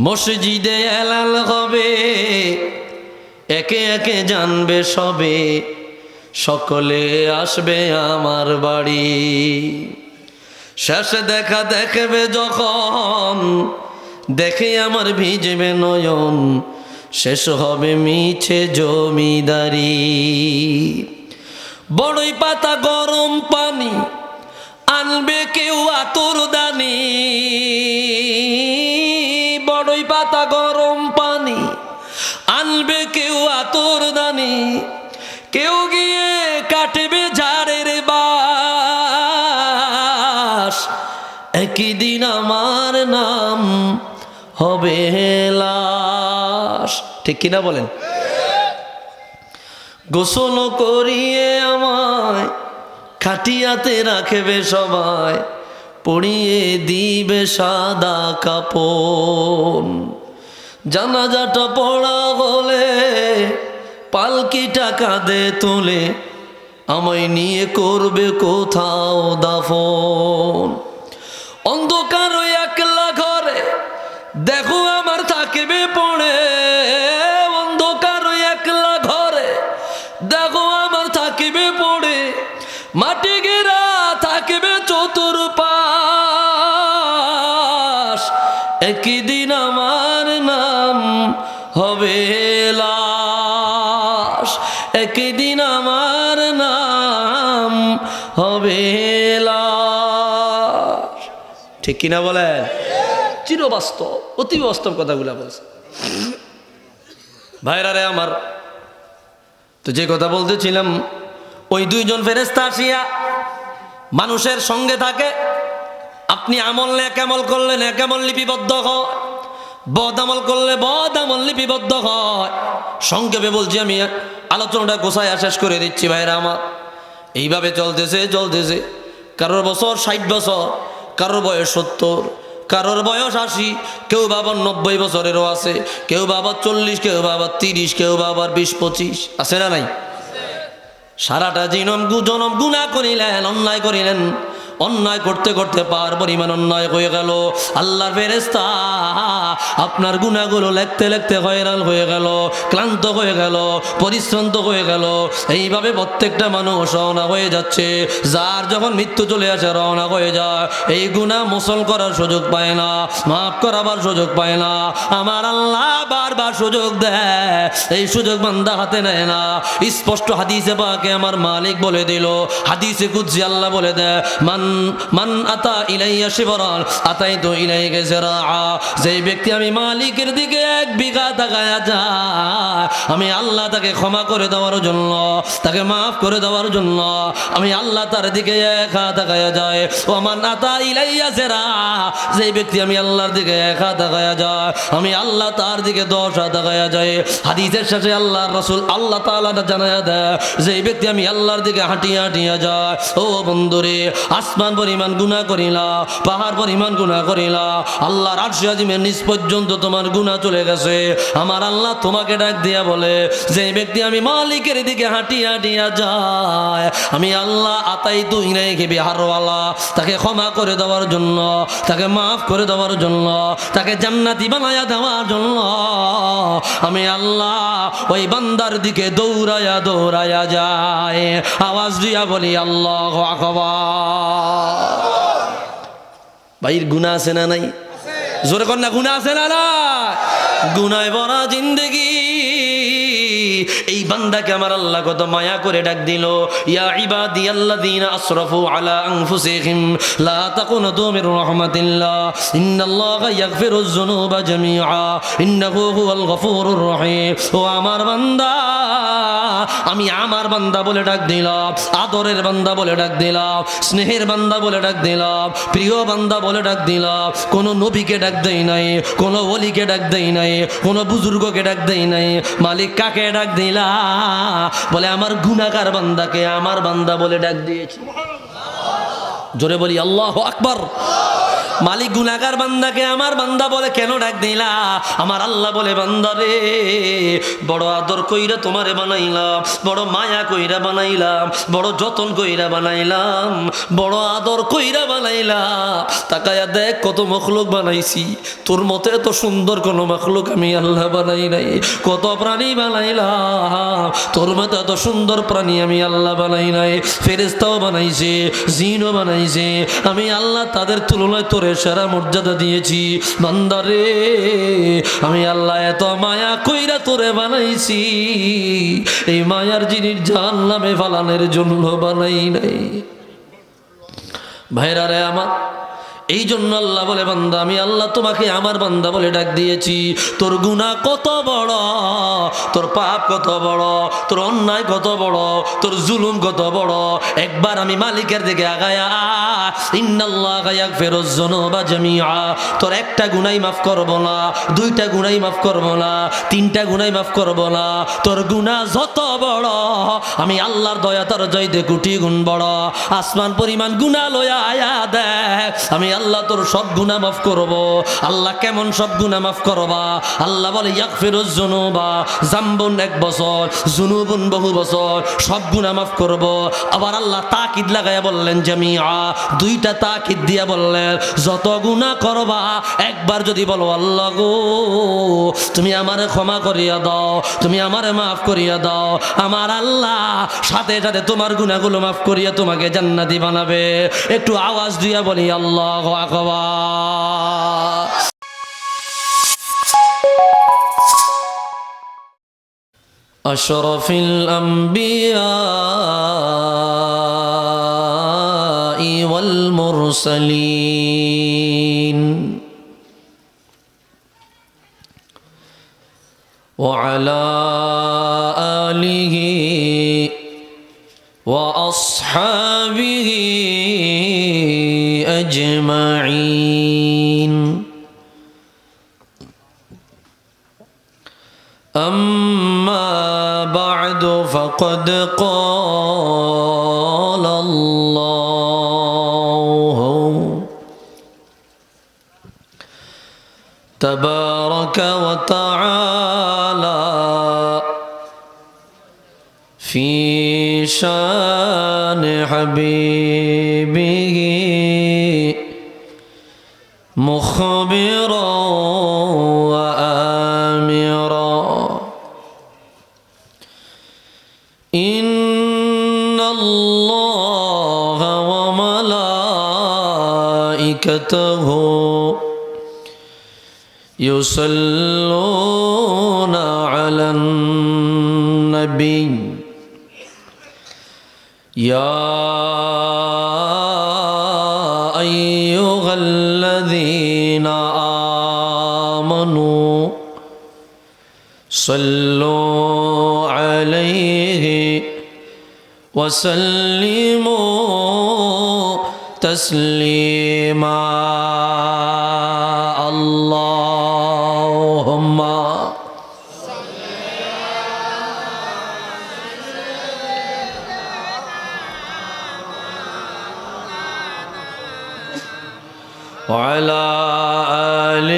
মসজিদে এলাল হবে, একে একে জানবে সবে, সকলে আসবে আমার বাড়ি। শেষে দেখা দেখবে যখন, দেখে আমার ভিজবে নয়ন, শেষ হবে মিছে জমিদারি। বড়ই পাতা গরম পানি, আনবে কেউ আতর দানি। বড়ই পাতা গরম পানি, আনবে কেউ আতর দানি। কেউ গিয়ে কাটবে ঝাড়ের বাস, একই দিন আমার নাম হবে লাশ। ঠিক কিনা বলেন? গোসল করিয়ে আমায় খাটিয়াতে রাখবে সবাই, পরিয়ে দিবে সাদা কাপড়। জানাজাটা পড়া হলে পালকিটা কাঁধে তোলে, আমায় নিয়ে করবে কোথাও দাফন। অন্ধকার একলা ঘরে দেখো আমার থাকবে পড়ে, অন্ধকার একলা ঘরে দেখো আমার থাকবে পড়ে। মাটি ঘেরা থাকবে চতুর্পাশ, একই দিন আমার নাম হবে লাশ। একই দিন আমার নাম হবে লাশ। ঠিক কিনা বলেন? চিরবাস্তব, অতি বাস্তব কথাগুলা বলছে। ভাইরা রে আমার, তো যে কথা বলতেছিলাম, ওই দুইজন ফেরেশতা আসিয়া মানুষের সঙ্গে থাকে। আপনি আমল নেক আমল করলে নেক আমল লিপিবদ্ধ হয়, বদ আমল করলে বদ আমল লিপিবদ্ধ হয়। সংক্ষেপে বলছি, আমি আলোচনাটা গোছায়া শেষ করে দিচ্ছি ভাইরা আমার। এইভাবে চলতেছে চলতেছে, কারোর বছর 60 বছর, কারোর বয়স 70, কারোর বয়স 80, কেউ বাবার 90 বছরেরও আছে, কেউ বাবার 40, কেউ বাবার 30, কেউ বাবার 20-25 আছে না নাই? সারাটা জনম গুনাহ করিলেন, অন্যায় করিলেন। অন্যায় করতে করতে পার পরিমাণ অন্যায় হয়ে গেল। আল্লাহর ফেরেশতা আপনার গুনাহগুলো লিখতে লিখতে হয়রান হয়ে গেল, ক্লান্ত হয়ে গেল, পরিশ্রান্ত হয়ে গেল। এইভাবে প্রত্যেকটা মানুষ রওনা হয়ে যাচ্ছে। যার যখন মৃত্যু চলে আসে রওনা হয়ে যায়, এই গুনাহ মোচন করার সুযোগ পায় না, মাফ করাবার সুযোগ পায় না। আমার আল্লাহ বারবার সুযোগ দেয়, এই সুযোগ বান্দা হাতে নেয় না। স্পষ্ট হাদিসে পাকে আমার মালিক বলে দিল, হাদিসে কুদসি আল্লাহ বলে দেয়, মান আতা ইলাইয়া শিবরান আতাইতু ইলাইকা জিরাআ। যে ব্যক্তি আমি মালিকের দিকে 1 বিঘা তাকায়া যায়, আমি আল্লাহ তাকে ক্ষমা করে দেওয়ার জন্য, তাকে মাফ করে দেওয়ার জন্য আমি আল্লাহ তার দিকে 1 হাত তাকায়া যায়। ও মান আতা ইলাইয়া জিরাআ, যে ব্যক্তি আমি আল্লাহর দিকে 1 হাত তাকায়া যায়, আমি আল্লাহ তার দিকে 10 হাত তাকায়া যায়। হাদিসের শেষে আল্লাহর রাসূল আল্লাহ তাআলা জানায়া দেয়, যে ব্যক্তি আমি আল্লাহর দিকে হাঁটিয়া হাঁটিয়া যায়, ও বন্ধুরে, আসমান পরিমাণ গুনাহ করিলা, পাহাড় পরিমাণ গুনাহ করিলা, আল্লাহর আরশ আজিমের নিচ পর্যন্ত তোমার গুনাহ চলে গেছে। আমার আল্লাহ তোমাকে ডাক দিয়া বলে, যে ব্যক্তি আমি মালিকের দিকে হাঁটিয়া হাঁটিয়া যায়, আমি আল্লাহ আতাইতু ইলাইহি বিহারওয়ালা, তাকে ক্ষমা করে দেওয়ার জন্য, তাকে মাফ করে দেওয়ার জন্য, তাকে জান্নাতি বানায়া দেওয়ার জন্য আমি আল্লাহ ওই বান্দার দিকে দৌড়ায়া দৌড়ায়া যায়। আওয়াজ দিয়া বলি আল্লাহু আকবার। ভাইয়ের গুনাহ আছে না নাই? জোরে কর না, গুনাহ আছে না নাই? গুনায় ভরা জিন্দেগি। এই বান্দাকে আমার আল্লাহ কত মায়া করে ডাক দিল, ইয়া ইবাদিয়াল্লাযীনা আসরাফু আলা আনফুসিহিম লা তাকুনাতু মির রাহমাতিল্লাহ ইন্নাল্লাহা ইয়াগফিরুয যুনুবা জামিআ ইন্নাহু হুয়াল গফুরুর রহিম। ও আমার বান্দা, আমি আমার বান্দা বলে ডাক দিলাম, আদরের বান্দা বলে ডাক দিলাম, স্নেহের বান্দা বলে ডাক দিলাম, প্রিয় বান্দা বলে ডাক দিলাম। কোন নবীকে ডাক দেই নাই, কোন ওলিকে ডাক দেই নাই, কোন বুজুর্গকে ডাক দেই নাই। মালিক কাকে ডাক দিলা? বলে আমার গুনাহগার বান্দাকে আমার বান্দা বলে ডাক দিয়েছি। জোরে বলি আল্লাহু আকবার। মালিক গুনাহগার বান্দাকে আমার বান্দা বলে কেন ডাক দিলা? আমার আল্লাহ বলে, বান্দা রে, বড় আদর কইরা তোমারে বানাইলাম, বড় মায়া কইরা বানাইলাম, বড় যতন কইরা বানাইলাম, বড় আদর কইরা বানাইলাম। তাকায়া দেখ কত মখলুক বানাইছি, তোর মতো এত সুন্দর কোন মখলুক আমি আল্লাহ বানাই নাই। কত প্রাণী বানাইলাম, তোর মতো এত সুন্দর প্রাণী আমি আল্লাহ বানাই নাই। ফেরেশতাও বানাইছে, জিনও বানাইছে, আমি আল্লাহ তাদের তুলনায় তোরে সেরা মর্যাদা দিয়েছি। বান্দারে, আমি আল্লাহ এত মায়া কইরা তোরে বানাইছি, এই মায়ার জিনিস জাহান্নামে ফালানোর জন্য বানাই নাই। ভাইরা রে আমার, এই জন্য আল্লাহ বলে, বান্দা আমি আল্লাহ তোমাকে আমার বান্দা বলে ডাক দিয়েছি। তোর গুনাহ কত বড়, তোর পাপ কত বড়, তোর অন্যায় কত বড়, তোর জুলুম কত বড়, একবার আমি মালিকের দিকে আগায়া, ইন্নাল্লাহা ইয়াগফিরুয যুনুবা জামিআ, তোর একটা গুনাহ মাফ করব না, দুইটা গুনাহ মাফ করব না, তিনটা গুনাহ মাফ করব না। তোর গুনাহ যত বড়, আমি আল্লাহর দয়া তার চাইতে কোটি গুণ বড়। আসমান পরিমাণ গুনাহ লয়া আয়া দেখ, আমি আল্লাহ তোর সব গুনাহ মাফ করব। আল্লাহ কেমন সব গুনাহ মাফ করবা? আল্লাহ বলে, ইয়াগফিরুয যুনুবা, জামবুন এক বছর, জুনুবুন বহু বছর, সব গুনাহ মাফ করব। আবার আল্লাহ তাকিদ লাগায়া বললেন জামিআ, দুইটা তাকিদ দিয়া বললেন, যত গুনাহ করবা একবার যদি বলো আল্লাহ গো তুমি আমারে ক্ষমা করিয়া দাও, তুমি আমারে মাফ করিয়া দাও, আমার আল্লাহ সাথে সাথে তোমার গুনাহগুলো মাফ করিয়া তোমাকে জান্নাতি বানাবে। একটু আওয়াজ দিয়া বলি আল্লাহু আকবার। আশরাফিল আম্বিয়া ওয়াল মুরসালিন ওয়া আলা আলিহি ওয়া আসহাবিহি আজমাইন। أما بعد فقد قال الله تبارك وتعالى في شان حبيبه مخبرا إن الله وملائكته يصلون على النبي يا أيها الذين آمنوا صلوا عليه وسلموا تسليما اللهم وعلى آل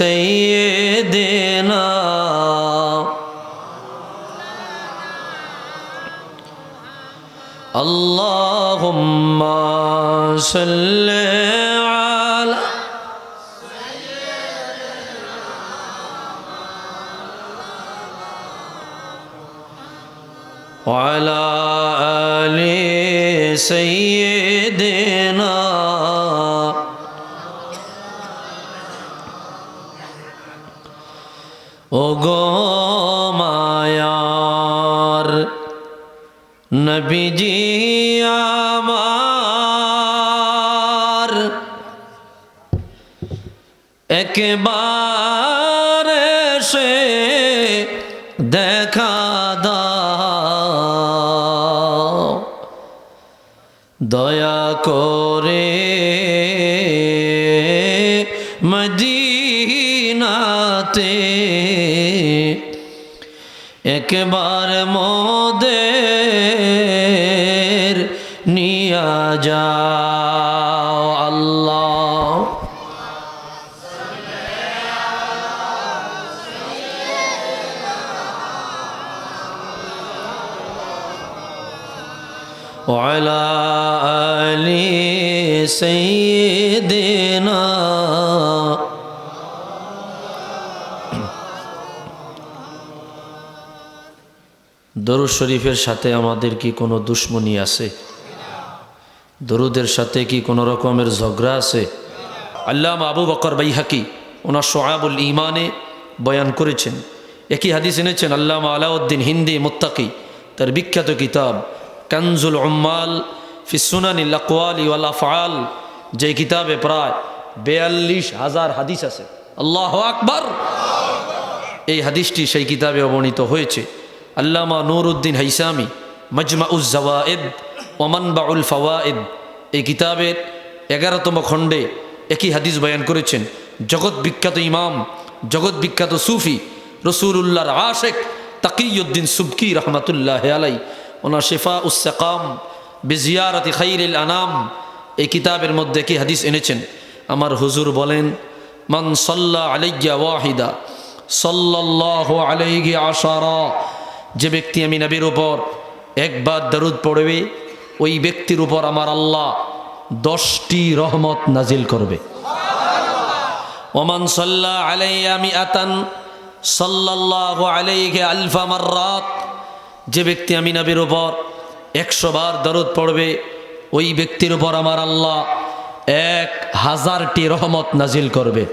سيدنا اللهم صل على وعلى آل سيدنا ওগো মায়ার নবীজি আমার একবার এসে দেখা দাও, দয়া করে মদিনাতে একবার মোদের নিয়া যাও। আল্লাহ وعلى آل سيدنا দরুদ শরীফের সাথে আমাদের কি কোনো দুশ্মনী আছে? দরুদের সাথে কি কোনো রকমের ঝগড়া আছে? আল্লামা আবু বকর বাইহাকি ওনার শুআবুল ঈমানে বয়ান করেছেন, একই হাদিস এনেছেন আল্লামা আলাউদ্দিন হিন্দি মুত্তাকি তার বিখ্যাত কিতাব কানজুল উম্মাল ফি সুনানিল আকওয়ালি ওয়াল আফআল, যে কিতাবে প্রায় ৪২,০০০ হাদিস আছে। আল্লাহু আকবার। এই হাদিসটি সেই কিতাবে অবর্ণিত হয়েছে। আল্লামা নুরউদ্দিন হাইসামি মাজমাউজ জাওয়ায়েদ ওয়া মানবাউল ফাওয়ায়েদ এই কিতাবের ১১তম খণ্ডে একই হাদিস বয়ান করেছেন। জগৎ বিখ্যাত ইমাম, জগৎ বিখ্যাত সুফি, রসুলুল্লাহর আশেক তাকিউদ্দিন সুবকি রহমাতুল্লাহ আলাই ওনার শিফাউস সাকাম বিজিয়ারতি খাইরিল আনাম এই কিতাবের মধ্যে কি হাদিস এনেছেন। আমার হুজুর বলেন, মান সাল্লা আলাইয়া ওয়াহিদা সাল্লাল্লাহু আলাইহি আশারা, যে ব্যক্তি আমি নবীর উপর একবার দরুদ পড়বে ওই ব্যক্তির উপর আমার আল্লাহ 10টি রহমত নাজিল করবে। ওমান সাল্লা আলাইয়া মিআতান সাল্লাল্লাহু আলাইহি আলফা মাররাত, যে ব্যক্তি আমি নবীর উপর 100 বার দরুদ পড়বে ওই ব্যক্তির উপর আমার আল্লাহ 1000টি রহমত নাজিল করবে।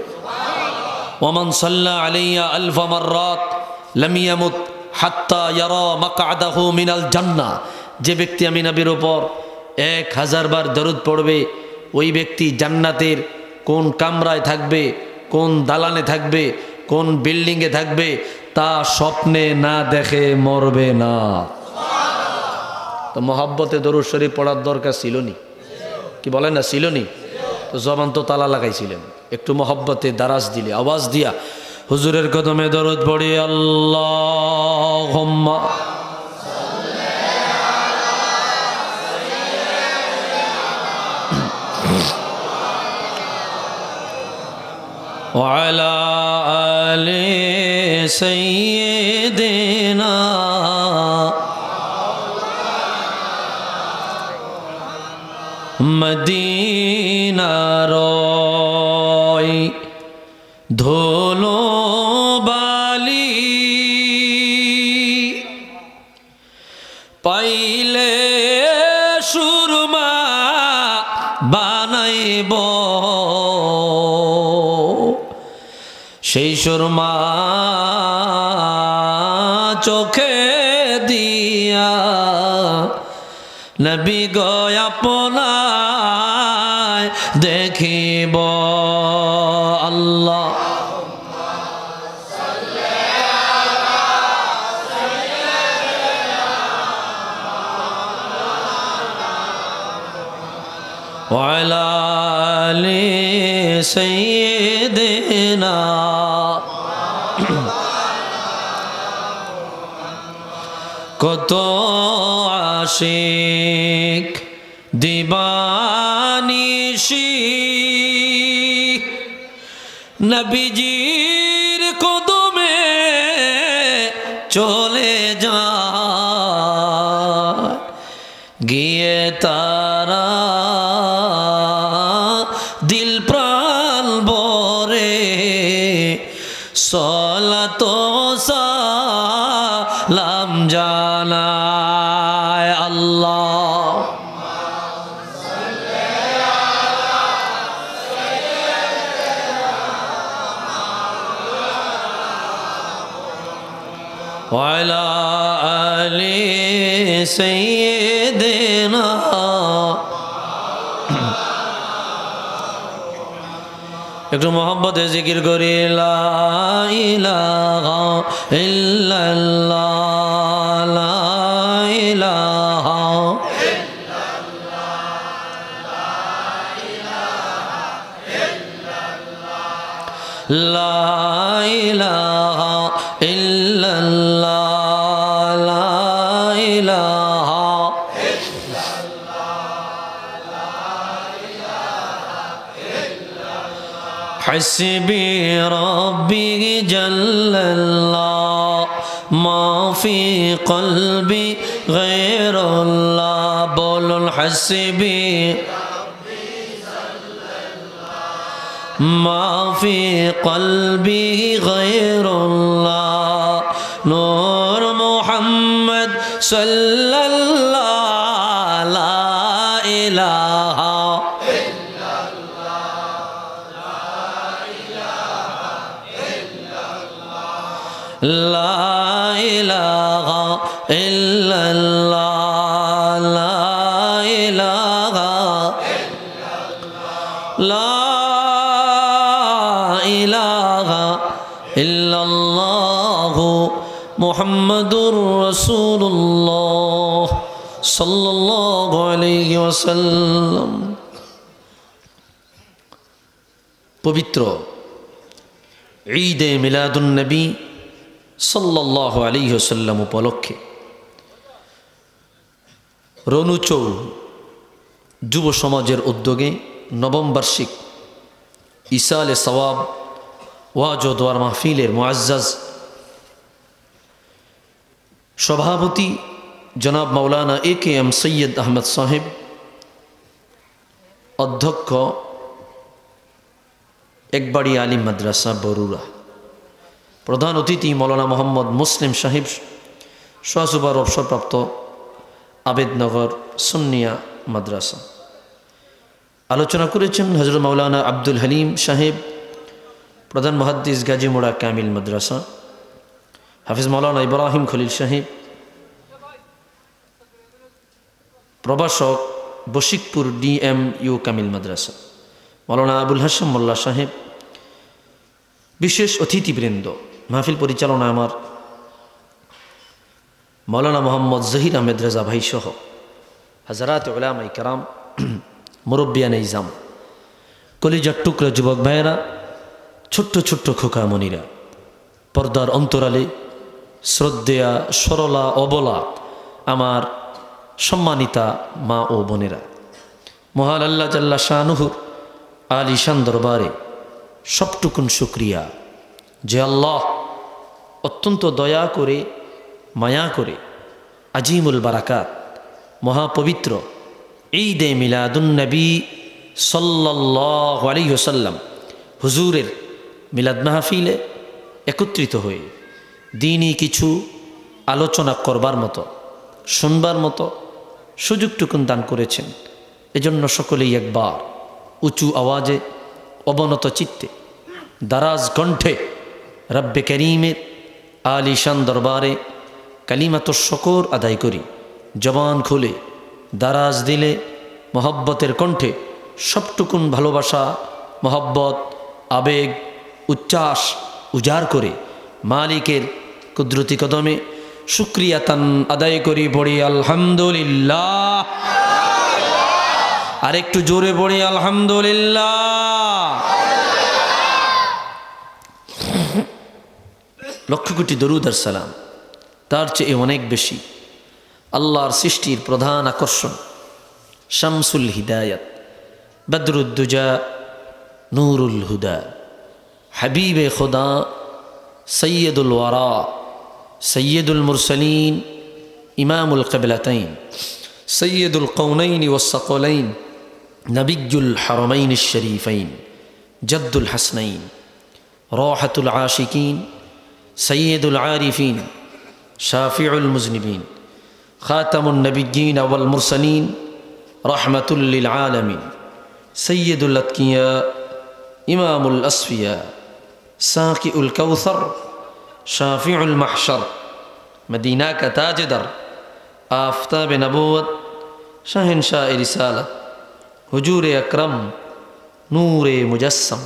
ওমান সাল্লা আলাইয়া আলফা মাররাত লাম ইয়ামুত হাত্তা ইয়ারা মাকআদাহু মিনাল জান্নাহ, যে ব্যক্তি আমি নবীর উপর 1000 বার দরুদ পড়বে ওই ব্যক্তি জান্নাতের কোন কামরায় থাকবে, কোন দালানে থাকবে, কোন বিল্ডিংয়ে থাকবে তা স্বপ্নে না দেখে মরবে না। তো মহাব্বতে দরুদ শরীফ পড়ার দরকার ছিল নি? কি বলেন না, ছিল নি? তো জবান তো তালা লাগাইছিলেন, একটু মহব্বতে দারাজ দিলে আওয়াজ দিয়া হুজুরের কদমে দরুদ পড়ি। আল্লাহুম্মা وعلى آل سيدنا মদিনার ধুলো বালি পাইলে সুরমা বানাইব, সেই সুরমা চোখে দিয়া নবী গো আপনায় দেখিব। আল্লাহ ওয়ালা আলি সাইয়্যিদিনা। কত আশিক দিবানিশি নবীজির কদমে চলে যায়, গিয়ে তারা দিল প্রাণ ভরে সলাত সালাম জানায়। আল্লাহ ওয়ালা আলি সাইয়্যিদিনা। একটু মোহাম্মতে জিকির করি। লা ইলাহা ইল্লাল্লাহ, লা ইলাহা লা ইলাহা ইল্লাল্লাহ, লা ইলাহা হাসবি রব্বি জাল্লাল্লাহ মা ফি কলবি গায়রুল্লাহ। বলো حسبي ما في قلبي غير الله نور محمد صلى الله لا إله إلا الله لا إله إلا الله لا إله إلا الله لا إله إلا الله محمد رسول الله صلى الله عليه وسلم পবিত্র ঈদে মিলাদুন নবী সাল্লাল্লাহু আলাইহি ওয়াসাল্লাম উপলক্ষে রনুচৌ যুব সমাজের উদ্যোগে নবম বার্ষিক ইসালে সওয়াব ওয়াজ ও দোয়ার মাহফিলের মুআজ্জাজ সভাপতি জনাব মাওলানা AKM সৈয়দ আহমদ সাহেব, অধ্যক্ষ একবাড়ি আলিম মাদ্রাসা বরুড়া, প্রধান অতিথি মৌলানা মোহাম্মদ মুসলিম সাহেব, সহসুপার অবসরপ্রাপ্ত আবেদনগর সুন্নিয়া মাদ্রাসা। আলোচনা করেছেন হযরত মাওলানা আব্দুল হালিম সাহেব, প্রধান মুহাদ্দিস গাজীমোড়া কামিল মাদ্রাসা, হাফিজ মৌলানা ইব্রাহিম খলিল সাহেব, প্রভাষক বশিকপুর DMU কামিল মাদ্রাসা, মৌলানা আবুল হাসম মোল্লা সাহেব, বিশেষ অতিথিবৃন্দ, মাহফিল পরিচালনা আমার মৌলানা মোহাম্মদ জহির আহমেদ রেজা ভাই সহ হাজারাত উলামায়ে কেরাম, মুরব্বিয়ানে ইজাম, কলিজার টুকরা যুবক ভাইয়েরা, ছোট্ট ছোট্ট খোকামণিরা, পর্দার অন্তরালে শ্রদ্ধেয়া সরলা অবলা আমার সম্মানিতা মা ও বোনেরা, মহান আল্লাহ জাল্লা শানুহুর আলিশান দরবারে সবটুকুন শুকরিয়া যে আল্লাহ অত্যন্ত দয়া করে মায়া করে আজিমুল বারাকাত মহাপবিত্র ঈদে মিলাদুন নবী সাল্লাল্লাহু আলাইহি ওয়াসাল্লাম হুজুরের মিলাদ মাহফিলে একত্রিত হয়ে দিনই কিছু আলোচনা করবার মতো, শুনবার মতো সুযোগটুকুন দান করেছেন। এজন্য সকলেই একবার উঁচু আওয়াজে অবনত চিত্তে দারাজ কণ্ঠে রব্বে করিমের আলিশান দরবারে কালিমাত শকর আদায় করি। জবান খুলে দারাজ দিলে মহব্বতের কণ্ঠে সবটুকুন ভালোবাসা, মহব্বত, আবেগ, উচ্ছ্বাস উজাড় করে মালিকের কুদরতি কদমে শুক্রিয়াতান আদায় করি, পড়ি আলহামদুলিল্লাহ। আরেকটু জোরে পড়ি আলহামদুলিল্লাহ। লক্ষ কোটি দরুদ আর সালাম তার চেয়ে অনেক বেশি আল্লাহর সৃষ্টির প্রধান আকর্ষণ, শামসুল হিদায়াত, বদরুদ্দুজা, নূরুল হুদা, হাবিবে খুদা, সৈয়দুল ওয়ারা, সৈয়দুল মুরসলিন, ইমামুল কিবলাতাইন, সৈয়দুল কৌনাইন ওয়াস-সাকলাইন, নবিয়্যুল হারামাইন আশ-শরীফাইন, জাদ্দুল হাসনাইন, রাহাতুল আশিকিন, সৈয়দুল আরিফিন, শাফিউল মুজনিবিন, খাতামুন নবিয়্যিন ওয়াল মুরসালিন, রাহমাতুল লিল আলামিন, সৈয়দুল আতকিয়া, ইমামুল আসফিয়া, সাকিউল কাউসার, শাফিউল মাহশর, মদিনা কা তাজদার, আফতাব নবুয়ত, শাহেনশাহ রিসালাত, হুজুর আকরম, নূরে মুজস্সম,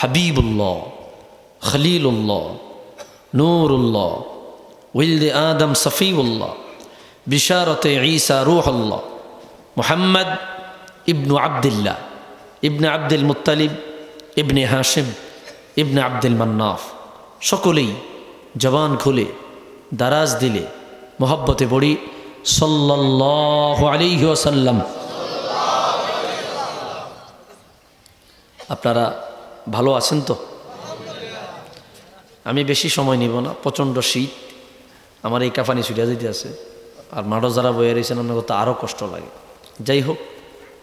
হাবিবুল্লাহ, খলিলুল্লাহ, নূরুল্লাহ, ওয়ালিদ আদম সফিউল্লাহ, বিশারতে ঈসা রূহুল্লাহ, মুহাম্মদ ইবনু আবদুল্লাহ ইবনে আব্দুল মুত্তালিব ইবনে হাশিম ইবনে আব্দুল মান্নাফ। সকলেই জবান খুলে দারাজ দিলে মোহব্বতে পড়ি সাল্লাল্লাহু আলাইহি ওয়াসাল্লাম। আপনারা ভালো আছেন তো? আমি বেশি সময় নিব না, প্রচণ্ড শীত, আমার এই কাফানি ছুটিয়া যেতে আছে, আর মাঠও যারা বয়ে রয়েছেন আপনার তো আরও কষ্ট লাগে। যাই হোক,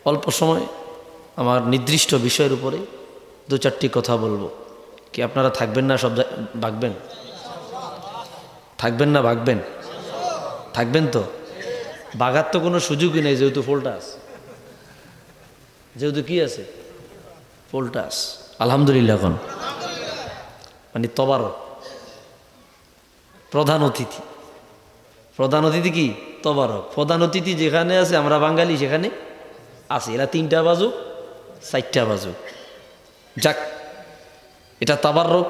অল্প সময় আমার নির্দিষ্ট বিষয়ের উপরে 2-4টি কথা বলবো। কি আপনারা থাকবেন না? সব ভাগবেন? থাকবেন না ভাগবেন? থাকবেন তো? বাগার তো কোনো সুযোগই নেই, যেহেতু ফুলটা আছে। যেহেতু কি আছে? ফুলটা আছে। আলহামদুলিল্লাহ। এখন মানে তবারক, প্রধান অতিথি। প্রধান অতিথি কি? তবারক। প্রধান অতিথি যেখানে আছে, আমরা বাঙালি সেখানে আছে। এরা 3টা বাজুক 4টা বাজুক, যাক, এটা তাবারক,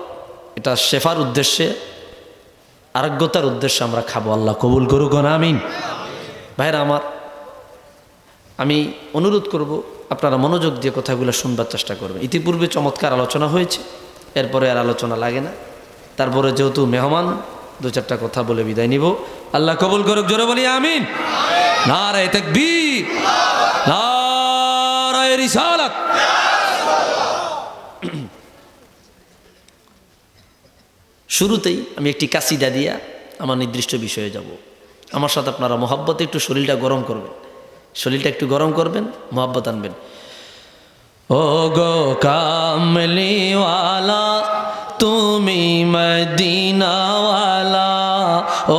এটা শেফার উদ্দেশ্যে, আরোগ্যতার উদ্দেশ্যে আমরা খাবো। আল্লাহ কবুল করুক, আমিন। ভাইরা আমার, আমি অনুরোধ করব আপনারা মনোযোগ দিয়ে কথাগুলো শুনবার চেষ্টা করবেন। ইতিপূর্বে চমৎকার আলোচনা হয়েছে, এরপরে আর আলোচনা লাগে না। তারপরে যেহেতু মেহমান, 2-4টা কথা বলে বিদায় নিব। আল্লাহ কবুল করুক, জোরে বলি আমিন। নারায়ে তাকবীর, নারায়ে রিসালাত। শুরুতেই আমি একটি কাসিদা দিয়া আমার নির্দিষ্ট বিষয়ে যাব। আমার সাথে আপনারা মহব্বতে একটু শরীরটা গরম করবেন, শরীরটা একটু গরম করবেন, মহব্বত আনবেন। ও গো কামলিওয়ালা, তুমি মদিনাওয়ালা।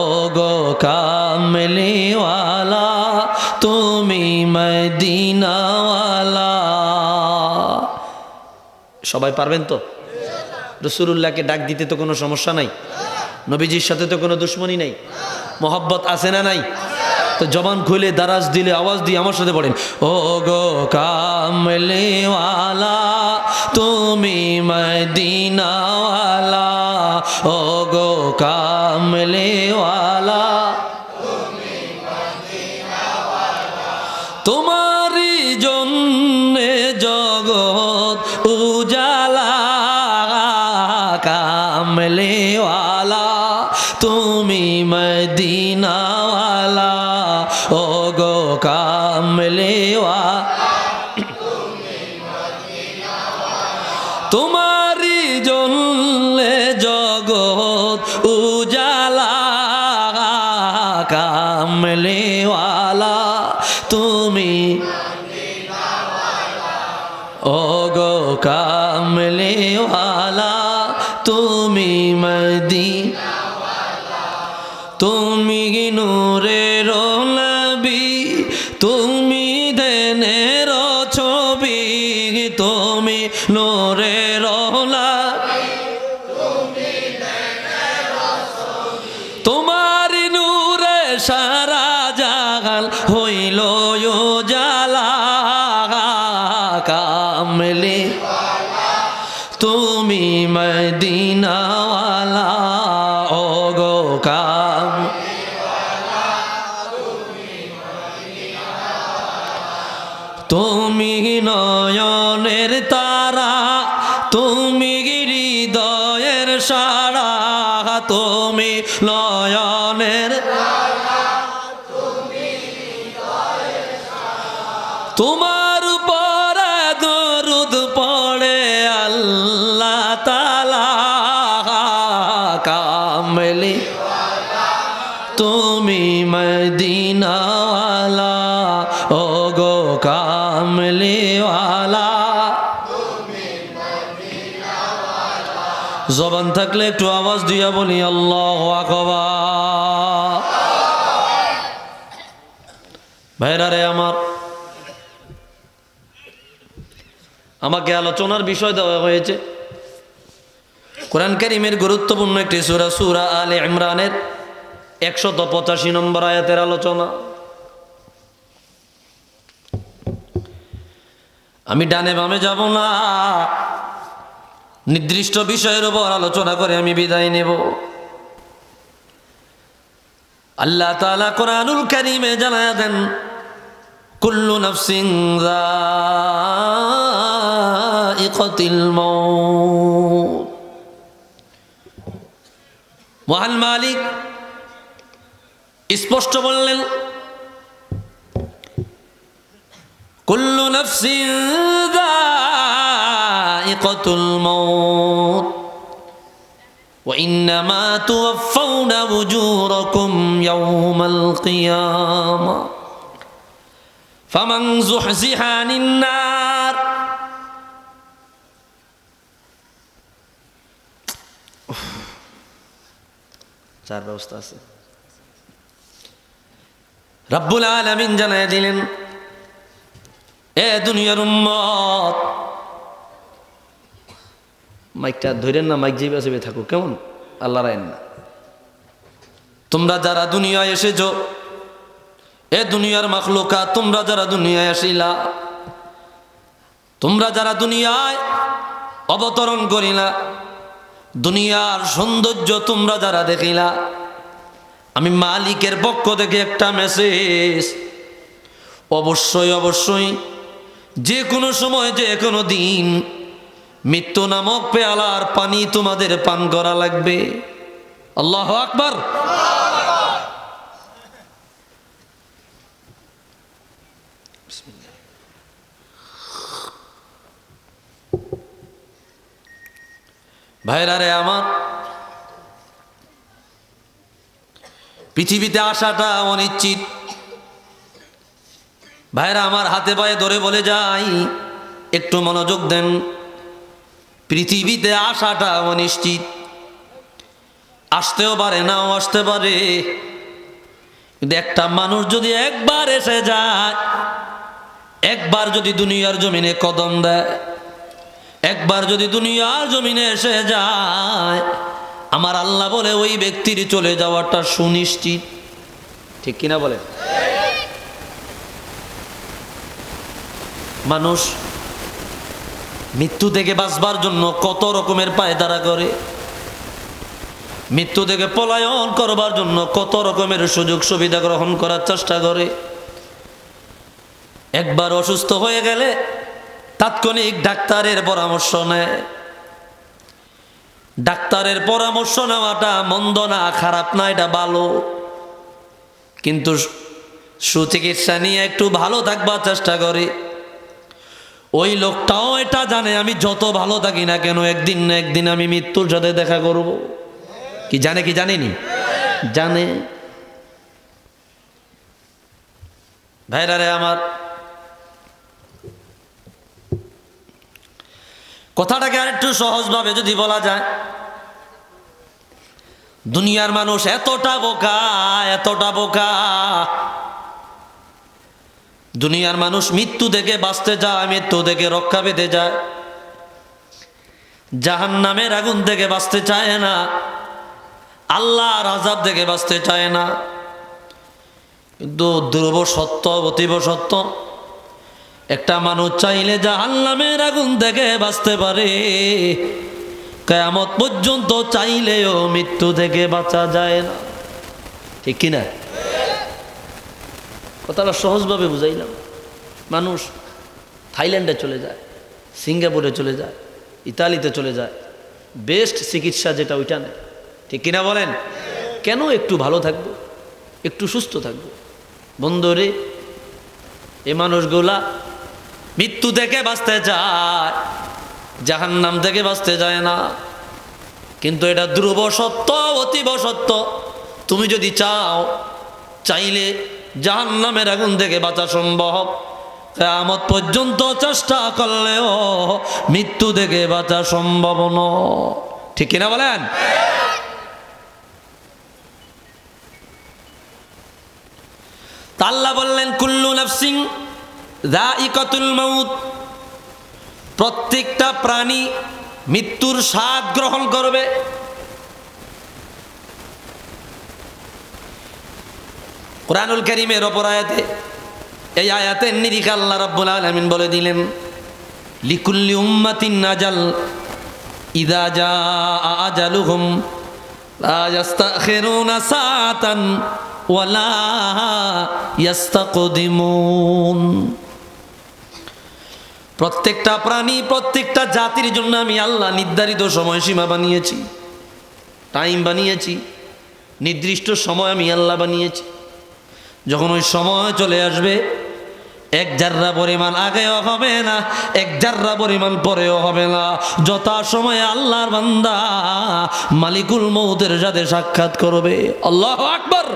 ও গো কামলিওয়ালা, তুমি মদিনাওয়ালা। সবাই পারবেন তো? রাসূলুল্লাহকে ডাক দিতে তো কোনো সমস্যা নাই, নবীজির সাথে তো কোনো দুশ্মনী নাই, মহব্বত আছে না নাই? তো জবান খুলে দারাজ দিলে আওয়াজ দিয়ে আমার সাথে পড়েন, ও গো কামলিওয়ালা, তুমি মদিনাওয়ালা। ও গো কামলিওয়ালা, তোমারি জন্যে জগৎ উজালা। কামলিওয়ালা, তুমি মদিনাওয়ালা। ও গো কামলিওয়ালা, তোমারি জন্যে জগৎ উজালা। কামলিওয়ালা, তুমি, ও গো কামলিওয়ালা, তুমি মদিনাওয়ালা। তুমি নূরের নবী, তুমি ধ্যানের ছবি। তুমি নূরের নবী, তোমার নূরে সারা জাহান হইল উজালা। কামলি, তুমি মদিনাওয়ালা। ও গো কামলিওয়ালা, তুমি নয়নের তারা, তুমি হৃদয়ের সারা। তুমি নয়নের, তোমার উপরে দরুদ পড়ে আল্লাহ তাআলা। কামলি, তুমি মদিনাওয়ালা। ও গো কামলিওয়ালা, জবান থাকলে একটু আওয়াজ দিয়া বলি আল্লাহু আকবার। ভাইরা রে আমার, আমাকে আলোচনার বিষয় দেওয়া হয়েছে কোরআন কারীমের গুরুত্বপূর্ণ একটি সূরা, সূরা আলে ইমরানের 185 নম্বর আয়াতের আলোচনা। আমি ডানে বামে যাব না, নির্দিষ্ট বিষয়ের উপর আলোচনা করে আমি বিদায় নেব। আল্লাহ তাআলা কোরআনুল কারীমে জানায়া দেন, কুল্লু নাফসিন যায়িকাতুল মাউত। মহান মালিক স্পষ্ট বললেন, কুল্লু নাফসিন যায়িকাতুল মাউত ওয়া ইন্নামা তুওয়াফাউনা উজুরাকুম ইয়াওমাল কিয়ামাহ ফামান যুহজিহা আনিন নার, চার ব্যবস্থা আছে। রব্বুল আলামিন জানায় দিলেন, এ দুনিয়ার উম্মত, মাইকটা ধরেন না, মাইক যেবে আসবে থাকো, কেমন আল্লাহ রায়েন না। তোমরা যারা দুনিয়ায় এসেছো, এ দুনিয়ার মাখলুকা, তোমরা যারা দুনিয়ায় আসিলা, তোমরা যারা দুনিয়ায় অবতরণ করিলা, দুনিয়ার সৌন্দর্য তোমরা যারা দেখিলা, আমি মালিকের পক্ষ থেকে একটা মেসেজ, অবশ্যই অবশ্যই যে কোনো সময় যে কোনো দিন মৃত্যু নামক পেয়ালার পানি তোমাদের পান করা লাগবে। আল্লাহু আকবার। ভাইরা রে আমার, পৃথিবীতে আসাটা অনিশ্চিত। ভাইরা আমার, হাতে পায়ে ধরে বলে যাই, একটু মনোযোগ দেন। পৃথিবীতে আসাটা অনিশ্চিত, আসতেও পারে, নাও আসতে পারে। কিন্তু একটা মানুষ যদি একবার এসে যায়, একবার যদি দুনিয়ার জমিনে কদম দেয়, একবার যদি দুনিয়ার জমিনে এসে যায়, আমার আল্লাহ বলে ওই ব্যক্তির চলে যাওয়াটা সুনিশ্চিত। ঠিক কিনা বলে? মানুষ মৃত্যু থেকে বাঁচবার জন্য কত রকমের পায়তারা করে, মৃত্যু থেকে পলায়ন করবার জন্য কত রকমের সুযোগ সুবিধা গ্রহণ করার চেষ্টা করে। একবার অসুস্থ হয়ে গেলে তাৎক্ষণিক ডাক্তারের পরামর্শ নেয়। ডাক্তারের পরামর্শ নেওয়াটা মন্দ না, খারাপ না, এটা ভালো। কিন্তু সুচিকিৎসা নিয়ে একটু ভালো থাকবার চেষ্টা করে। ওই লোকটাও এটা জানে, আমি যত ভালো থাকি না কেন, একদিন না একদিন আমি মৃত্যুর সাথে দেখা করব। কি জানে? কি জানেনি? জানে। ভাইরা রে আমার, কথাটাকে আরেকটু সহজভাবে যদি বলা যায়, দুনিয়ার মানুষ এতটা বোকা, এতটা বোকা, দুনিয়ার মানুষ মৃত্যু থেকে বাঁচতে যায়, মৃত্যু থেকে রক্ষা পেতে যায়, জাহান্নামের আগুন থেকে বাঁচতে চায় না, আল্লাহর আযাব থেকে বাঁচতে চায় না। কিন্তু ধ্রুব সত্য, অতীব সত্য, একটা মানুষ চাইলে জাহান্নামের আগুন থেকে বাঁচতে পারে, কিয়ামত পর্যন্ত চাইলেও মৃত্যু থেকে বাঁচা যায় না। ঠিক কিনা? কথাটা সহজভাবে বুঝাইলাম। মানুষ থাইল্যান্ডে চলে যায়, সিঙ্গাপুরে চলে যায়, ইতালিতে চলে যায়, বেস্ট চিকিৎসা যেটা ওইটা নেয়। ঠিক কিনা বলেন? কেন? একটু ভালো থাকবো, একটু সুস্থ থাকবো। বন্ধুরে, এই মানুষগুলা মৃত্যু থেকে বাঁচতে চায়, জাহান্নাম থেকে বাঁচতে যায় না। কিন্তু এটা ধ্রুব সত্য, অতীব সত্য। তুমি যদি চাও, চাইলে জাহান্নামের আগুন থেকে বাঁচা সম্ভব। কিয়ামত পর্যন্ত চেষ্টা করলেও মৃত্যু থেকে বাঁচা সম্ভব নয়। ঠিক কিনা বলেন? আল্লাহ বললেন, কুল্লু নাফসিন যায়িকাতুল মাউত, প্রত্যেকটা প্রাণী মৃত্যুর স্বাদ গ্রহণ করবে। কুরআনুল কারীমের অপর আয়াতে, এই আয়াতের নিরিখে আল্লাহ রাব্বুল আলামিন বলে দিলেন, লিকুল্লি উম্মাতিন আজাল ইযা জাআ আজালুহুম লা ইস্তাখিরুনা সাআতান ওয়ালা ইস্তাকদিমুন। প্রত্যেকটা প্রাণী, প্রত্যেকটা জাতির জন্য আমি আল্লাহ নির্ধারিত সময়সীমা বানিয়েছি, টাইম বানিয়েছি, নির্দিষ্ট সময় আমি আল্লাহ বানিয়েছি। যখন ওই সময় চলে আসবে, এক জাররা পরিমাণ আগেও হবে না, এক জাররা পরিমাণ পরেও হবে না। যথা সময়ে আল্লাহর বান্দা মালিকুল মউতের সাথে সাক্ষাৎ করবে। আল্লাহু আকবার।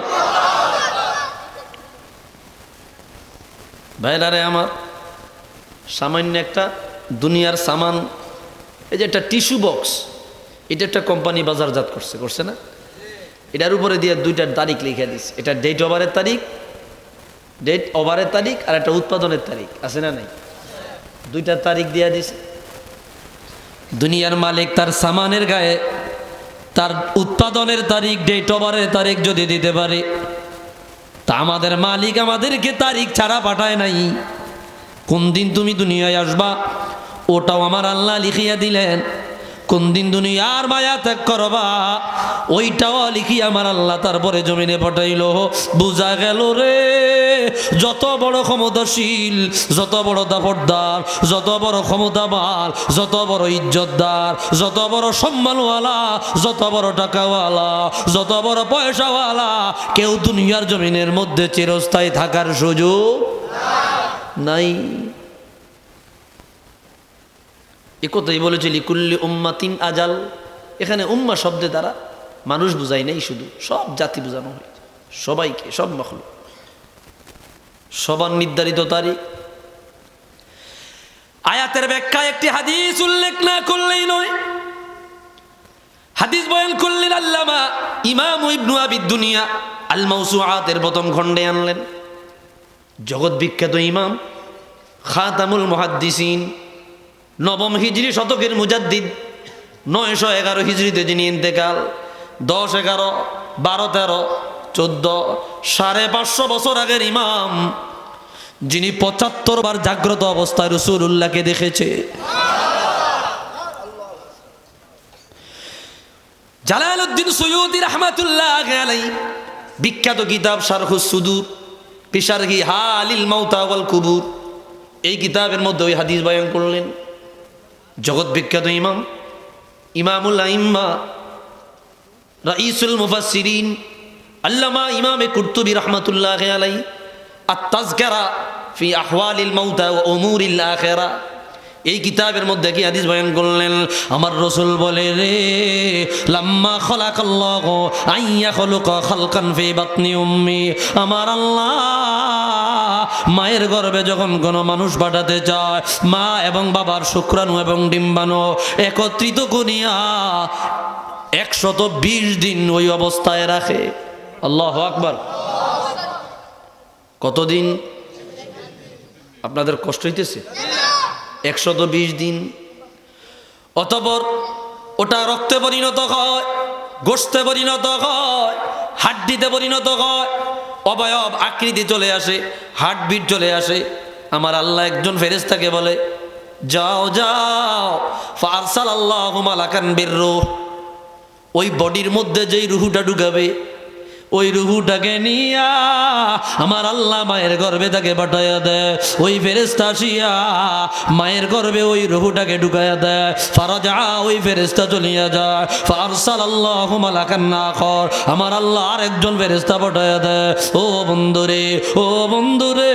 ভাইরারে আমার, সামান্য একটা দুনিয়ার সামান, এই যে একটা টিস্যু বক্স, এটা একটা কোম্পানি বাজারজাত করছে না? এটার উপরে দিয়ে দুইটার তারিখ লিখে দিচ্ছে, এটা ডেট ওভারের তারিখ আর একটা উৎপাদনের তারিখ, আছে না নাই? দুইটার তারিখ দিয়ে দিছে। দুনিয়ার মালিক তার সামানের গায়ে তার উৎপাদনের তারিখ, ডেট ওভারের তারিখ যদি দিতে পারে, তা আমাদের মালিক আমাদেরকে তারিখ ছাড়া পাঠায় নাই। কোন দিন তুমি দুনিয়ায় আসবা ওটাও আমার আল্লাহ লিখিয়া দিলেন। কোন দিন দুনিয়ার মায়া ত্যাগ করবা ওইটাও লিখিয়া আমার আল্লাহ তারপরে জমিনে পাঠাইল। বুঝা গেল রে, যত বড় ক্ষমতাশীল, যত বড় দাপটদার, যত বড় ক্ষমতাবান, যত বড় ইজ্জতদার, যত বড় সম্মানওয়ালা, যত বড় টাকাওয়ালা, যত বড় পয়সাওয়ালা, কেউ দুনিয়ার জমিনের মধ্যে চিরস্থায়ী থাকার সুযোগ নাই। এ কথাই বলেছে লিকুল্লি উম্মাতিন আজাল। এখানে উম্মা শব্দে দ্বারা মানুষ বুঝাই নাই, শুধু সব জাতি বোঝানো হয়েছে, সবাইকে, সব মখলুক, সবার নির্ধারিত তারিখ। আয়াতের ব্যাখ্যায় একটি হাদিস উল্লেখ না করলেই নয়। হাদিস বয়ান করলেন আল্লামা ইমাম ইবনু আবি দুনিয়া আল মাওসুআতের প্রথম খণ্ডে আনলেন। জগৎ বিখ্যাত ইমাম, খাতামুল মুহাদ্দিসিন, নবম হিজরি শতকের মুজাদ্দিদ, 911 হিজরিতে যিনি ইন্তেকাল, 10, 11, 12, 13, 14, 550 বছর আগের ইমাম, যিনি 75 বার জাগ্রত অবস্থায় রাসূলুল্লাহকে দেখেছে। জালালউদ্দিন সুয়ুতী রাহমাতুল্লাহ আলাইহি বিখ্যাত কিতাব শারহুস সুদূর ফি শারহি হালিল মাউতা ওয়াল কুবুর, এই কিতাবের মধ্যে ওই হাদিস বয়ান করলেন। জগৎ বিখ্যাত ইমাম, ইমামুল আইম্মা, রাইসুল মুফাসসিরিন, আল্লামা ইমামে কুরতুবী রাহমাতুল্লাহ আলাইহি আত-তাযকিরা ফি আহওয়ালিল মাউতা ওয়া উমুরিল আখিরা, এই কিতাবের মধ্যে কি হাদিস বয়ান করলেন। আমার রাসূল বলে রে, লাম্মা খালাকাল্লাহু আইয়া খালাকা খালকান ফি বাতনি উম্মি, আমার আল্লাহ মায়ের গর্ভে যখন কোনো মানুষ পাঠাতে চায়, মা এবং বাবার শুক্রাণু এবং ডিম্বাণু একত্রিত করিয়া 120 দিন ওই অবস্থায় রাখে। আল্লাহু আকবার। কতদিন? আপনাদের কষ্ট হইতেছে? 120 দিন। অতঃপর ওটা রক্তে পরিণত হয়, গোশতে পরিণত হয়, হাড্ডিতে পরিণত হয়, অবয়ব আকৃতি চলে আসে, হার্টবিট চলে আসে। আমার আল্লাহ একজন ফেরেশতাকে বলে, যাও যাও, ফারসালাল্লাহু মালাকান বিররূহ, ওই বডির মধ্যে যেই রুহুটা ঢুকাবে, ওই রুহুটাকে নিয়া আমার আল্লাহ মায়ের গর্ভে তাকে পাঠাইয়া দেয়। ওই ফেরেশতা আসিয়া মায়ের গর্ভে ওই রুহুটাকে ঢুকাইয়া দেয়। ফারাজা, ওই ফেরেশতা চলিয়া যায়। ফারসালাল্লাহু মালাকান আখর, আমার আল্লাহ আরেকজন ফেরেশতা পাঠাইয়া দেয়। ও বন্ধুরে, ও বন্ধুরে,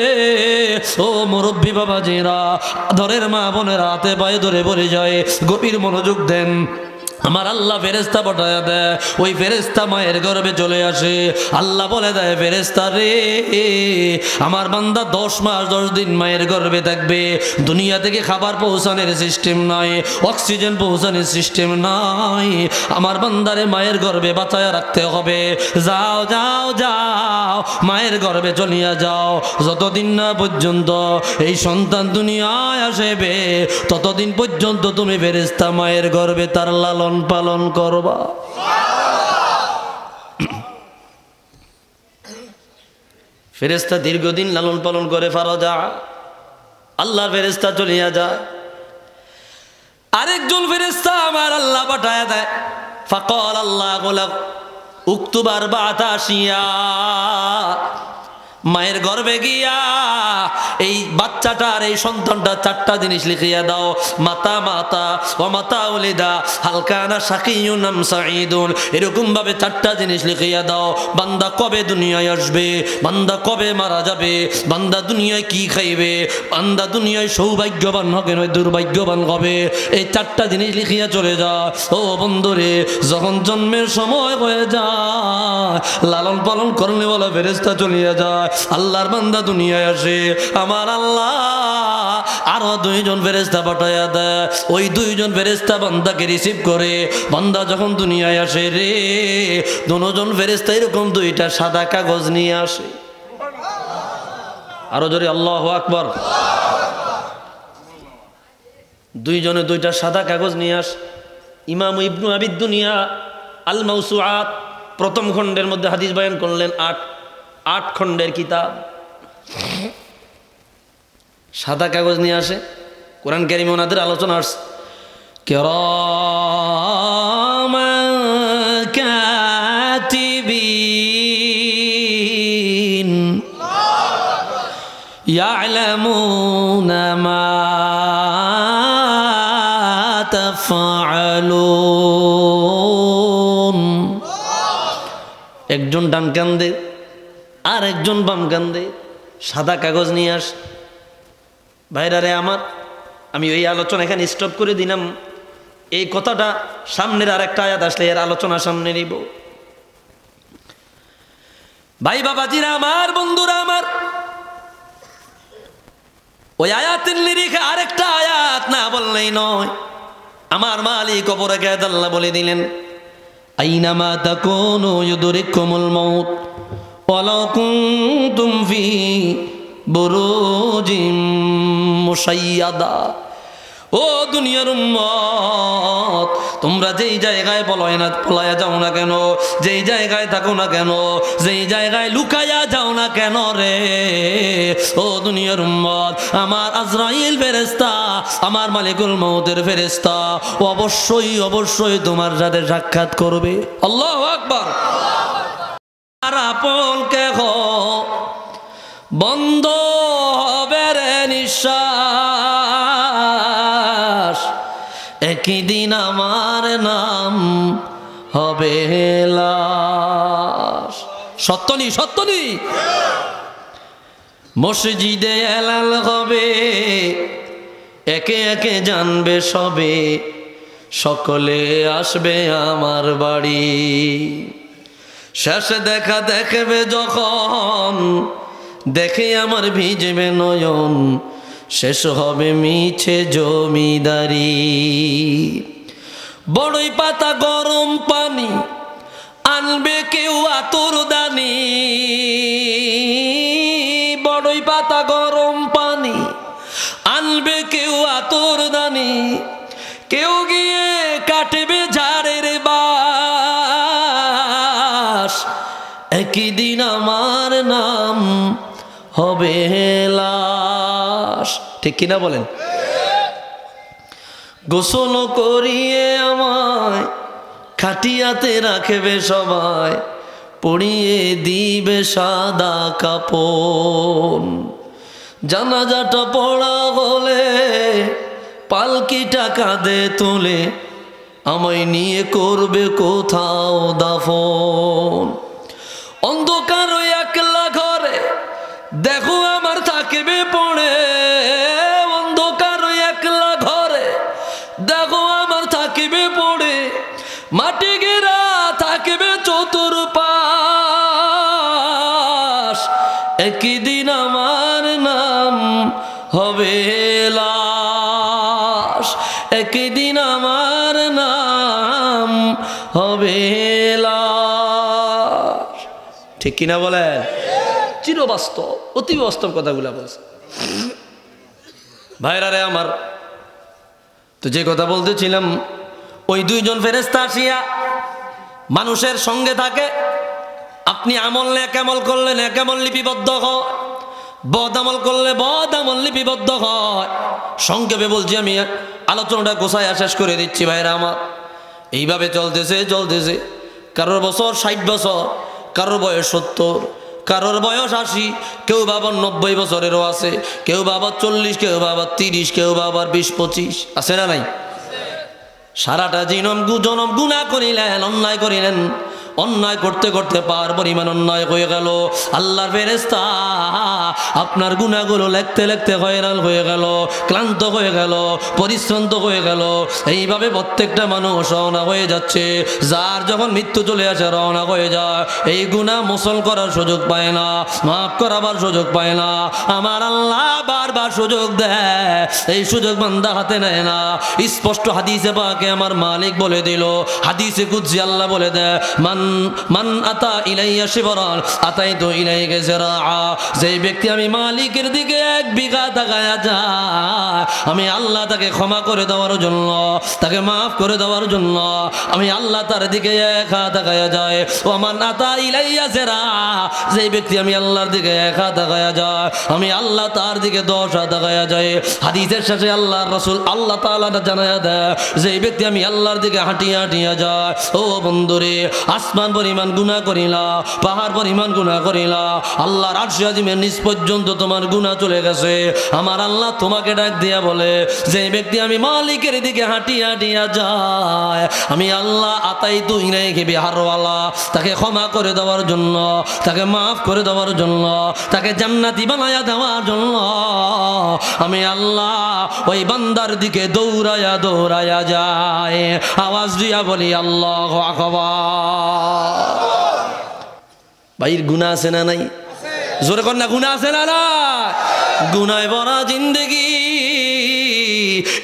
ও মুরব্বী বাবাজিরা, ধরের মা বোনের হাতে পায়ে ধরে বলে যায়, গভীর মনোযোগ দেন। আমার আল্লাহ ফেরেশতা পাঠায়া দেয়, ওই ফেরেশতা মায়ের গর্ভে চলে আসে। আল্লাহ বলে দেয়, ফেরেশতা রে, আমার বান্দা 10 মাস 10 দিন মায়ের গর্ভে থাকবে। দুনিয়া থেকে খাবার পৌঁছানোর সিস্টেম নাই, অক্সিজেন পৌঁছানোর সিস্টেম নাই। আমার বান্দারে মায়ের গর্ভে বাঁচায়া রাখতে হবে। যাও যাও যাও, মায়ের গর্ভে চলিয়া যাও। যতদিন না পর্যন্ত এই সন্তান দুনিয়ায় আসবে, ততদিন পর্যন্ত তুমি ফেরেশতা মায়ের গর্ভে তার লালন পালন করবা। ফেরেশতা দীর্ঘদিন লালন পালন করে। ফারাজা, আল্লাহর ফেরেশতা চলিয়া যায়। আরেকজন ফেরেশতা আমার আল্লাহ পাঠায়া দেয়। ফাকাল আল্লাহু লাক উকতুব আরবাআতা আশিয়া, মায়ের গর্ভে গিয়া এই বাচ্চাটার, এই সন্তানটা 4টা জিনিস লিখিয়া দাও। মা মাতা মাতা ওয়া মাতা উলিদা হাল কানা শাকিয়ুন আম সাঈদুন। এরকম ভাবে চারটা জিনিস লিখিয়া দাও। বান্দা কবে দুনিয়ায় আসবে, বান্দা কবে মারা যাবে, বান্দা দুনিয়ায় কি খাইবে, বান্দা দুনিয়ায় সৌভাগ্যবান হবে নয় দুর্ভাগ্যবান হবে, এই চারটা জিনিস লিখিয়া চলে যা। ও বন্ধুরে, যখন জন্মের সময় হয়ে যায়, লালন পালন করলে বলা ফেরেশতা চলিয়া যায়, আল্লাহর বান্দা দুনিয়ায় আসে, আমার আল্লাহ আরো দুইজন ফেরেশতা পাঠাইয়া দেয়। ওই দুইজন ফেরেশতা বান্দাকে রিসিভ করে। বান্দা যখন দুনিয়ায় আসে রে, দুজন ফেরেশতা এরকম দুইটা সাদা কাগজ নিয়ে আসে। আরো জোরে আল্লাহু আকবার। দুইজনে দুইটা সাদা কাগজ নিয়ে আস। ইমাম ইবনু আবিদ দুনিয়া আল মাউসুআত প্রথম খণ্ডের মধ্যে হাদিস বয়ান করলেন। আট খণ্ডের কিতাব, সাদা কাগজ নিয়ে আসে। কোরআন কারীমে ওনাদের আলোচনা আসছে কিরামান কাতিবিন ইয়ালামুনা মা তাফআলুন। একজন ডান কান্দে আর একজন বাম কান্দে, সাদা কাগজ নিয়ে আস। ভাইরা রে আমার, আমি ওই আলোচনা এখানে স্টপ করে দিলাম। এই কথাটা সামনের আর একটা আয়াত আসলে এর আলোচনা সামনে নিব। ভাই বাবাজিরা আমার, বন্ধুরা আমার, ওই আয়াতের নিরিখে আরেকটা আয়াত না বললেই নয়। আমার মালিক কবরে গায়েত আল্লাহ বলে দিলেন, আইনামা তাকুনু ইউদরিকুমুল মাউত ওয়ালাউ কুনতুম ফি বুরুজিম মুশাইয়াদা। ও দুনিয়ার উম্মত, তোমরা যেই জায়গায় পলায়া যাও না কেন, যেই জায়গায় থাকো না কেন, যেই জায়গায় লুকায়া যাও না কেন রে, ও দুনিয়ার উম্মত, আমার আজরাইল ফেরেশতা, আমার মালিকুল মউতের ফেরেশতা অবশ্যই অবশ্যই তোমার সাথে সাক্ষাৎ করবে। আল্লাহু আকবার। আর আপন কেহ বন্ধ হবে রে নিঃশ্বাস, একই দিন আমার নাম হবে লাশ। সত্যনি সত্যনি মসজিদে এলাল হবে, একে একে জানবে সবে, সকলে আসবে আমার বাড়ি। শেষে দেখা দেখবে যখন, দেখে আমার ভিজবে নয়ন, শেষ হবে মিছে জমিদারি। বড়ই পাতা গরম পানি আনবে কেউ আতর দানি, বড়ই পাতা গরম পানি আনবে কেউ আতর দানি, কেউ গিয়ে কাটবে ঝাড়ের বাস, একই দিন আমার নাম হবে লাশ। ঠিক কিনা বলেন? গোসল করিয়ে আমায় খাটিয়াতে রাখবে সবাই, পরিয়ে দিবে সাদা কাপড়। জানাজাটা পড়া হলে পালকিটা কাঁধে তুলে আমায় নিয়ে করবে কোথাও দাফন। অন্ধকার একলা ঘরে দেখো আমার থাকবে পড়ে, অন্ধকার একলা ঘরে দেখো আমার থাকবে পড়ে, মাটি ঘেরা থাকবে চতুর্পাশ, একই দিন আমার নাম হবে লাশ, একই দিন আমার নাম হবে লাশ। ঠিক কিনা বলেন? চিরবাস্তব, অতি বাস্তব কথাগুলা বলছে। ভাইরা রে আমার, তো যে কথা বলতেছিলাম, ওই দুইজন ফেরেশতা আসিয়া মানুষের সঙ্গে থাকে। আপনি আমল নেক আমল করলে নেক আমল লিপিবদ্ধ হয়, বদ আমল করলে বদ আমল লিপিবদ্ধ হয়। সংক্ষেপে বলছি, আমি আলোচনাটা গোছায়া শেষ করে দিচ্ছি। ভাইরা আমার, এইভাবে চলতেছে। কারোর বছর 60 বছর, কারোর বয়স 70, কারোর বয়স 80, কেউ বাবার 90 বছরেরও আছে, কেউ বাবার 40, কেউ বাবার 30, কেউ বাবার 20-25, আছে না নাই? সারাটা জনম গুনাহ করিলেন, অন্যায় করিলেন, অন্যায় করতে করতে পার পরিমাণ অন্যায় হয়ে গেল। আল্লাহর ফেরেশতা আপনার গুনাহগুলো লিখতে লিখতে হয়রান হয়ে গেল, ক্লান্ত হয়ে গেল, পরিশ্রান্ত হয়ে গেল। এইভাবে প্রত্যেকটা মানুষ রওনা হয়ে যাচ্ছে। যার যখন মৃত্যু চলে আসে রওনা হয়ে যায়, এই গুনাহ মোচন করার সুযোগ পায় না, মাফ করাবার সুযোগ পায় না। আমার আল্লাহ বারবার সুযোগ দেয়, এই সুযোগ বান্দা হাতে নেয় না। স্পষ্ট হাদিসে পাকে আমার মালিক বলে দিল, হাদিসে কুদসি আল্লাহ বলে দেয়, মান আতা ইলাইয়া শিবরান আতাইতু ইলাইকা জিরাআ। যেই ব্যক্তি আমি মালিকের দিকে 1 বিঘা তাকায়া যায়, আমি আল্লাহ তাকে ক্ষমা করে দেওয়ার জন্য, তাকে মাফ করে দেওয়ার জন্য আমি আল্লাহ তার দিকে 1 হাত তাকায়া যায়। ও মান আতা ইলাইয়া জিরাআ, যেই ব্যক্তি আমি আল্লাহর দিকে 1 হাত তাকায়া যায়, আমি আল্লাহ তার দিকে 10 হাত তাকায়া যায়। হাদিসের শেষে আল্লাহর রাসূল আল্লাহ তাআলা জানায়া দেয়, যেই ব্যক্তি আমি আল্লাহর দিকে হাঁটিয়া হাঁটিয়া যায়, ও বন্ধুরে, আসমান পরিমাণ গুনাহ করিলা, পাহাড় পরিমাণ গুনাহ করিলা, আল্লাহর আরশে আজিমের নিচ পর্যন্ত তোমার গুনাহ চলে গেছে। আমার আল্লাহ তোমাকে ডাক দিয়া বলে, যে ব্যক্তি আমি মালিকের দিকে হাঁটিয়া হাঁটিয়া যায়, আমি আল্লাহ আতাইতু ইলাইহি বিহারওয়ালা, তাকে ক্ষমা করে দেওয়ার জন্য, তাকে মাফ করে দেওয়ার জন্য, তাকে জান্নাতি বানায়া দেওয়ার জন্য আমি আল্লাহ ওই বান্দার দিকে দৌড়ায়া দৌড়ায়া যায়। আওয়াজ দিয়া বলি আল্লাহু আকবার। ভাইয়ের গুনাহ আছে না নাই? জোরে কর না, গুনাহ আছে না নাই? গুনায় ভরা জিন্দেগি।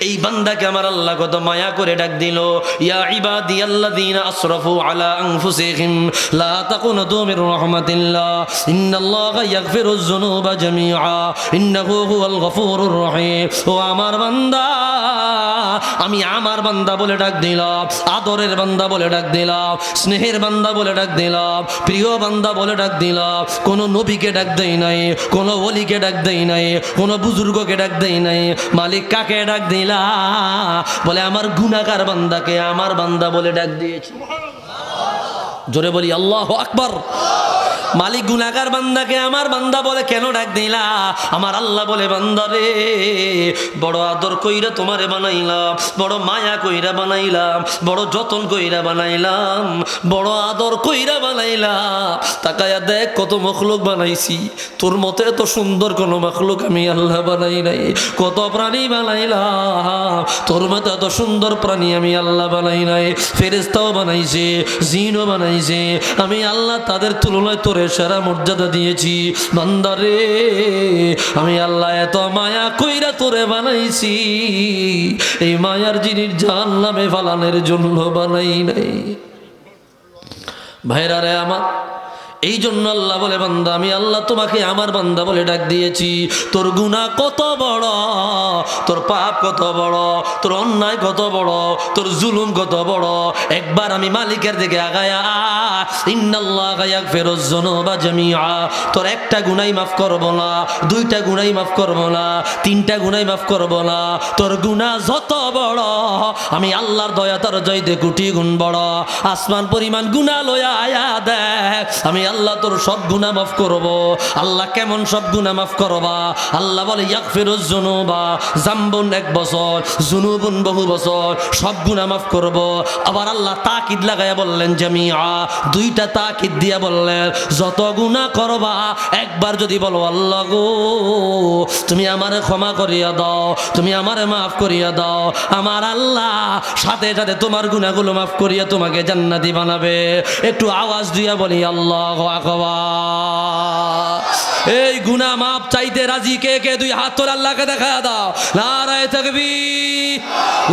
এই বান্দাকে আমার আল্লাহ কত মায়া করে ডাক দিল, ইয়া ইবাদিয়াল্লাযীনা আসরাফু আলা আনফুসিহিম লা তাকুনাতু মির রাহমাতিল্লাহ ইন্নাল্লাহা ইয়াগফিরুয যুনুবা জামিআ ইন্নাহু হুয়াল গফুরুর রহিম। ও আমার বান্দা, আমি আমার বান্দা বলে ডাক দিলাম, আদরের বান্দা বলে ডাক দিলাম, স্নেহের বান্দা বলে ডাক দিলাম, প্রিয় বান্দা বলে ডাক দিলাম। কোন নবীকে ডাক দেই নাই, কোন ওলিকে ডাক দেই নাই, কোন বুজুর্গকে ডাক দেই নাই। মালিক কাকে ডাক দিলা? বলে আমার গুনাহগার বান্দাকে আমার বান্দা বলে ডাক দিয়েছি। জোরে বলি আল্লাহু আকবার। মালিক গুনাহগার বান্দাকে আমার বান্দা বলে কেন ডাক দিলা? আমার আল্লাহ বলে, বান্দারে, বড় আদর কইরা তোমারে বানাইলাম, বড় মায়া কইরা বানাইলাম, বড় যতন কইরা বানাইলাম, বড় আদর কইরা বানাইলাম। তাকায়া দেখ কত মখলুক বানাইছি, তোর মতো এত সুন্দর কোন মখলুক আমি আল্লাহ বানাই নাই। কত প্রাণী বানাইলাম, তোর মতো এত সুন্দর প্রাণী আমি আল্লাহ বানাই নাই। ফেরেশতাও বানাইছে, জিনও বানাইছে, আমি আল্লাহ তাদের তুলনায় তোরে সেরা মর্যাদা দিয়েছি। বান্দারে, আমি আল্লাহ এত মায়া কইরা তোরে বানাইছি, এই মায়ার জিনিস জাহান্নামে ফালানোর জন্য বানাই নাই। ভাইরা রে আমার, এই জন্য আল্লাহ বলে, বান্দা, আমি আল্লাহ তোমাকে আমার বান্দা বলে ডাক দিয়েছি। তোর গুনাহ কত বড়, তোর পাপ কত বড়, তোর অন্যায় কত বড়, তোর জুলুম কত বড়, একবার আমি মালিকের দিকে আগায়া, ইন্নাল্লাহা ইয়াগফিরুয যুনুবা জামিআ, তোর একটা গুনাহই মাফ করব না, 2টা গুনাহই মাফ করব না, 3টা গুনাহই মাফ করব না। তোর গুনাহ যত বড়, আমি আল্লাহর দয়া তার চাইতে কোটি গুণ বড়। আসমান পরিমাণ গুনাহ লয়া আয়া দেখ, আমি আল্লাহ তোর সব গুনাহ মাফ করব। আল্লাহ কেমন সব গুনাহ মাফ করবা? আল্লাহ বলে, ইয়াগফিরুয যুনুবা, জামবুন 1 বছর, জুনুবুন বহু বছর, সব গুনাহ মাফ করব। আবার আল্লাহ তাকিদ লাগায়া বললেন জামিআ, 2টা তাকিদ দিয়া বললেন, যত গুনাহ করবা একবার যদি বলো, আল্লাহ গো তুমি আমারে ক্ষমা করিয়া দাও, তুমি আমারে মাফ করিয়া দাও, আমার আল্লাহ সাথে সাথে তোমার গুনাহগুলো মাফ করিয়া তোমাকে জান্নাতি বানাবে। একটু আওয়াজ দিয়া বলি আল্লাহু আকবার। এই গুনাহ মাফ চাইতে রাজি কে কে? 2 হাত তোলে, আল্লাহকে দেখা দাও। নারায়ে তাকবীর,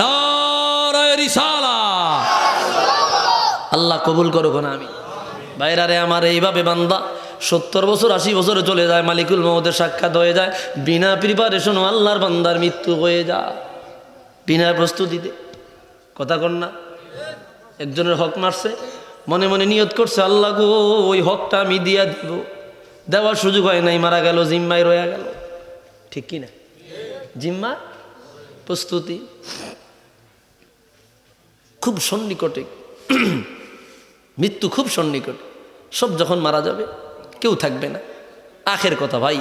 নারায়ে রিসালাত। আল্লাহ কবুল করুক না। আমি ভাইরা রে আমার, এইভাবে বান্দা 70 বছর 80 বছরে চলে যায়, মালিকুল মউতের সাক্ষাৎ হয়ে যায়, বিনা প্রিপারেশন আল্লাহর বান্দার মৃত্যু হয়ে যায়, বিনা প্রস্তুতিতে। কথা কন না? একজনের হক মারছে, মনে মনে নিয়ত করছে, আল্লাহ গো ওই হকটা আমি দিয়া দিব, দেওয়ার সুযোগ হয় নাই, মারা গেল, জিম্মায় রয়ে গেল। ঠিক কি না? জিম্মা প্রস্তুতি খুব সন্নিকটে, মৃত্যু খুব সন্নিকটে। সব যখন মারা যাবে, কেউ থাকবে না। আখের কথা ভাই,